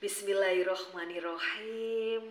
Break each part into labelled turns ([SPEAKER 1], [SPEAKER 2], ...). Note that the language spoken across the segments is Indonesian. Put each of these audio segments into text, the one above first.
[SPEAKER 1] Bismillahirrohmanirrohim.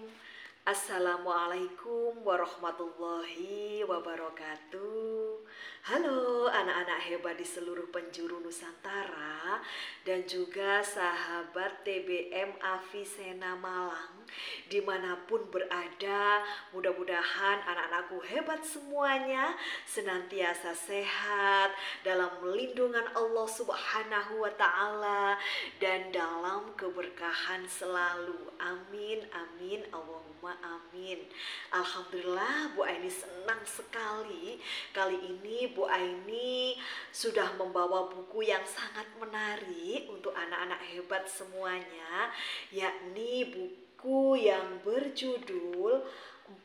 [SPEAKER 1] Assalamualaikum warahmatullahi wabarakatuh. Halo anak-anak hebat di seluruh penjuru Nusantara dan juga sahabat TBM Avicenna Malang dimanapun berada. Mudah-mudahan anak-anakku hebat semuanya senantiasa sehat dalam lindungan Allah Subhanahu wa Ta'ala dan dalam keberkahan selalu. Amin, amin, Allahumma amin. Alhamdulillah, Bu Aini senang sekali. Kali ini Bu Aini sudah membawa buku yang sangat menarik untuk anak-anak hebat semuanya, yakni buku yang berjudul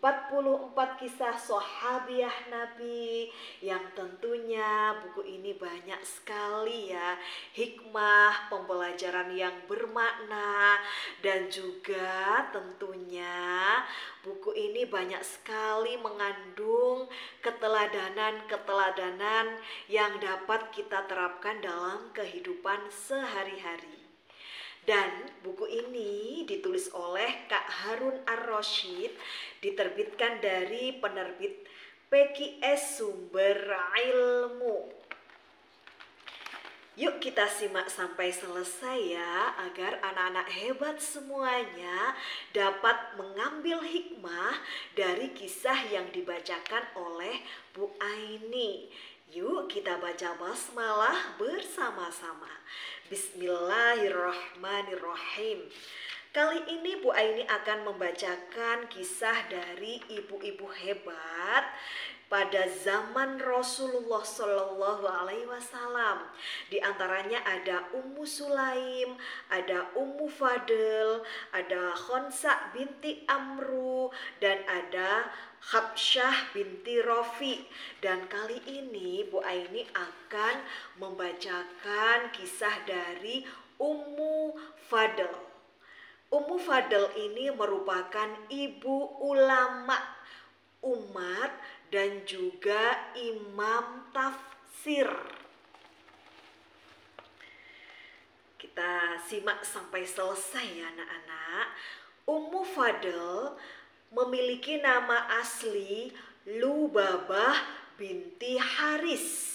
[SPEAKER 1] 44 kisah sahabiah Nabi, yang tentunya buku ini banyak sekali ya hikmah, pembelajaran yang bermakna, dan juga tentunya buku ini banyak sekali mengandung keteladanan-keteladanan yang dapat kita terapkan dalam kehidupan sehari-hari. Dan buku ini ditulis oleh Kak Harun Ar-Rasyid, diterbitkan dari penerbit PQS Sumber Ilmu. Yuk kita simak sampai selesai ya, agar anak-anak hebat semuanya dapat mengambil hikmah dari kisah yang dibacakan oleh Bu Aini. Yuk kita baca basmalah bersama-sama. Bismillahirrahmanirrahim. Kali ini Bu Aini akan membacakan kisah dari ibu-ibu hebat pada zaman Rasulullah Shallallahu Alaihi Wasallam. Di antaranya ada Ummu Sulaim, ada Ummu Fadl, ada Khonsa binti Amru, dan ada Habsyah binti Rofi. Dan kali ini Bu Aini akan membacakan kisah dari Ummu Fadl. Ummu Fadl ini merupakan ibu ulama umat dan juga imam tafsir. Kita simak sampai selesai ya anak-anak. Ummu Fadl memiliki nama asli Lubabah binti Haris.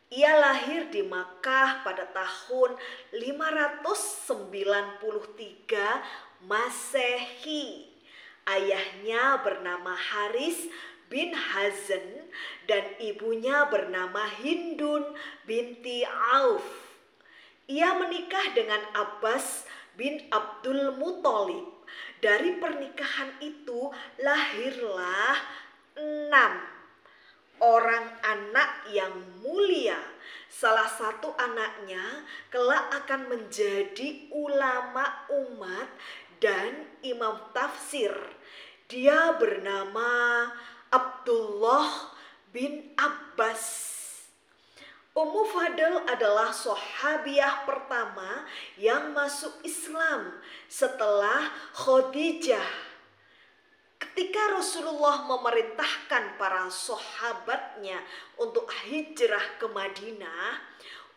[SPEAKER 1] Ia lahir di Makkah pada tahun 593 Masehi. Ayahnya bernama Haris bin Hazan dan ibunya bernama Hindun binti Auf. Ia menikah dengan Abbas bin Abdul Muthalib. Dari pernikahan itu lahirlah 6 orang anak yang mulia. Salah satu anaknya kelak akan menjadi ulama umat dan imam tafsir. Dia bernama Abdullah bin Abbas. Ummu Fadl adalah sahabiah pertama yang masuk Islam setelah Khadijah. Ketika Rasulullah memerintahkan para sahabatnya untuk hijrah ke Madinah,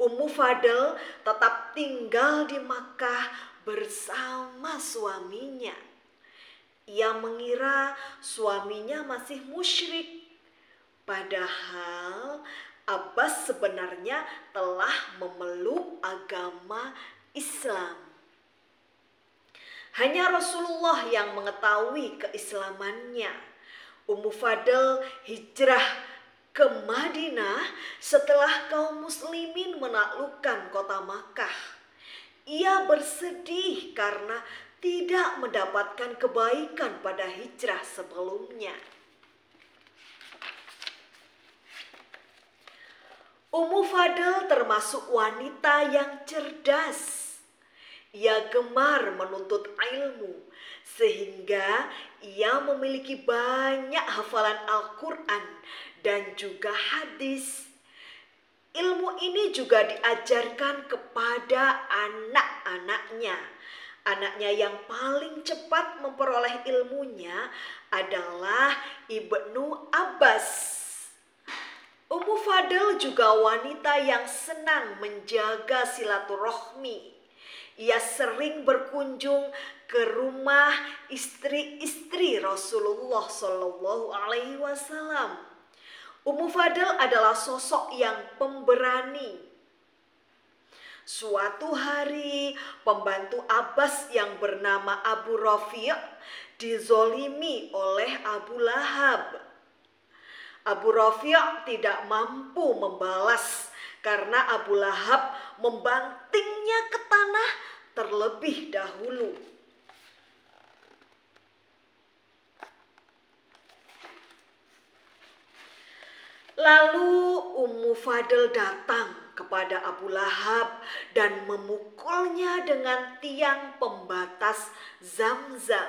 [SPEAKER 1] Ummu Fadl tetap tinggal di Makkah bersama suaminya. Ia mengira suaminya masih musyrik, padahal Abbas sebenarnya telah memeluk agama Islam. Hanya Rasulullah yang mengetahui keislamannya. Ummu Fadl hijrah ke Madinah setelah kaum muslimin menaklukkan kota Makkah. Ia bersedih karena tidak mendapatkan kebaikan pada hijrah sebelumnya. Ummu Fadl termasuk wanita yang cerdas. Ia gemar menuntut ilmu sehingga ia memiliki banyak hafalan Al-Quran dan juga hadis. Ilmu ini juga diajarkan kepada anak-anaknya. Anaknya yang paling cepat memperoleh ilmunya adalah Ibnu Abbas. Ummu Fadl juga wanita yang senang menjaga silaturahmi. ia sering berkunjung ke rumah istri-istri Rasulullah Shallallahu Alaihi Wasallam. Ummu Fadl adalah sosok yang pemberani. Suatu hari, pembantu Abbas yang bernama Abu Rafi' dizolimi oleh Abu Lahab. Abu Rafi' tidak mampu membalas karena Abu Lahab membantingnya ke tanah terlebih dahulu. Lalu Ummu Fadl datang kepada Abu Lahab dan memukulnya dengan tiang pembatas Zamzam.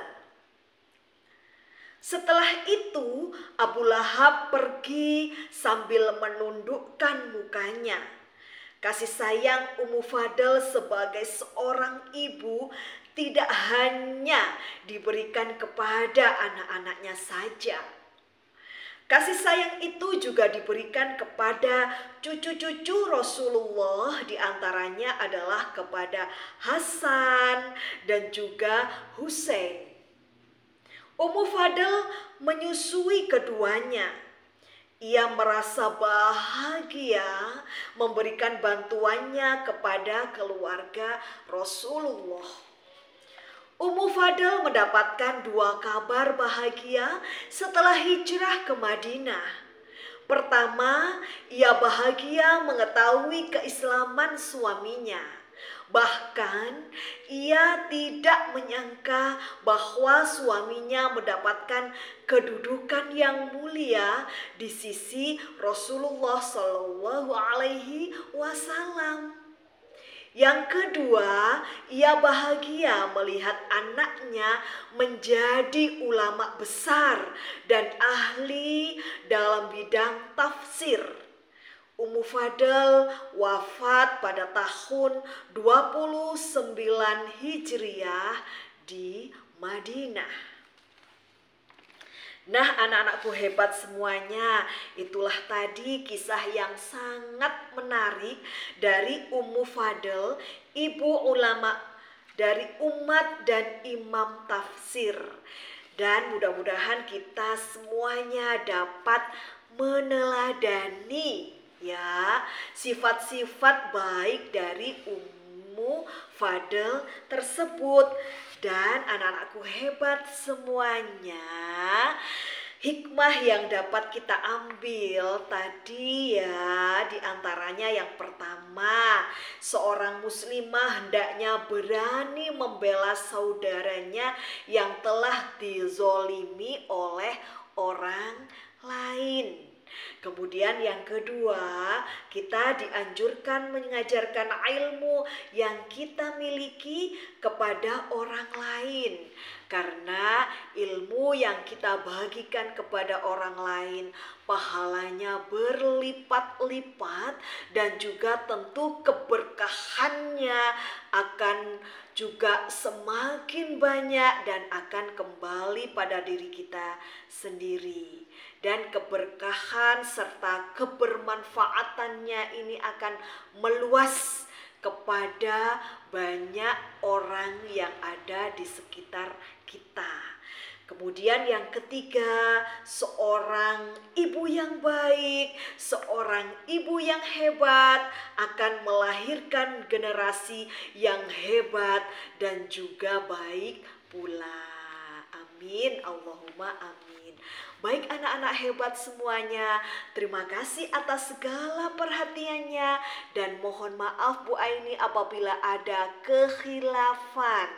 [SPEAKER 1] Setelah itu Abu Lahab pergi sambil menundukkan mukanya. Kasih sayang Ummu Fadl sebagai seorang ibu tidak hanya diberikan kepada anak-anaknya saja. Kasih sayang itu juga diberikan kepada cucu-cucu Rasulullah, diantaranya adalah kepada Hasan dan juga Husain. Ummu Fadl menyusui keduanya. Ia merasa bahagia memberikan bantuannya kepada keluarga Rasulullah. Ummu Fadl mendapatkan 2 kabar bahagia setelah hijrah ke Madinah. Pertama, ia bahagia mengetahui keislaman suaminya. Bahkan, ia tidak menyangka bahwa suaminya mendapatkan kedudukan yang mulia di sisi Rasulullah Shallallahu Alaihi Wasallam. Yang kedua, ia bahagia melihat anaknya menjadi ulama besar dan ahli dalam bidang tafsir. Ummu Fadl wafat pada tahun 29 Hijriah di Madinah. Nah, anak-anakku hebat semuanya, itulah tadi kisah yang sangat menarik dari Ummu Fadl, ibu ulama dari umat dan imam tafsir. Dan mudah-mudahan kita semuanya dapat meneladani ya sifat-sifat baik dari Ummu Fadl tersebut. Dan anak-anakku hebat semuanya, hikmah yang dapat kita ambil tadi ya, diantaranya yang pertama, seorang muslimah hendaknya berani membela saudaranya yang telah dizolimi oleh orang lain. Kemudian yang kedua, kita dianjurkan mengajarkan ilmu yang kita miliki kepada orang lain. Karena ilmu yang kita bagikan kepada orang lain, pahalanya berlipat-lipat dan juga tentu keberkahannya akan juga semakin banyak dan akan kembali pada diri kita sendiri. Dan keberkahan serta kebermanfaatannya ini akan meluas kepada banyak orang yang ada di sekitar kita. Kemudian yang ketiga, seorang ibu yang baik, seorang ibu yang hebat akan melahirkan generasi yang hebat dan juga baik pula. Amin, Allahumma amin. Baik anak-anak hebat semuanya, terima kasih atas segala perhatiannya dan mohon maaf Bu Aini apabila ada kekhilafan.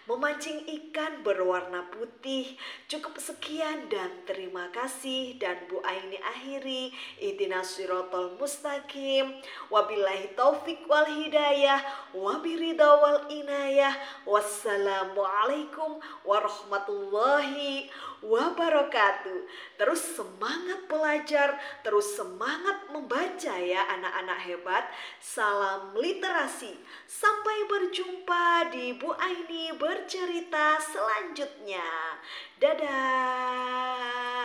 [SPEAKER 1] Memancing ikan berwarna putih. Cukup sekian dan terima kasih. Dan Bu Aini akhiri, ihdinas siratal mustaqim, wabillahi taufik wal hidayah, wabiridha wal inayah. Wassalamualaikum warahmatullahi wabarakatuh. Terus semangat belajar, terus semangat membaca ya anak-anak hebat. Salam literasi. Sampai berjumpa di Bu Aini bercerita selanjutnya. Dadah.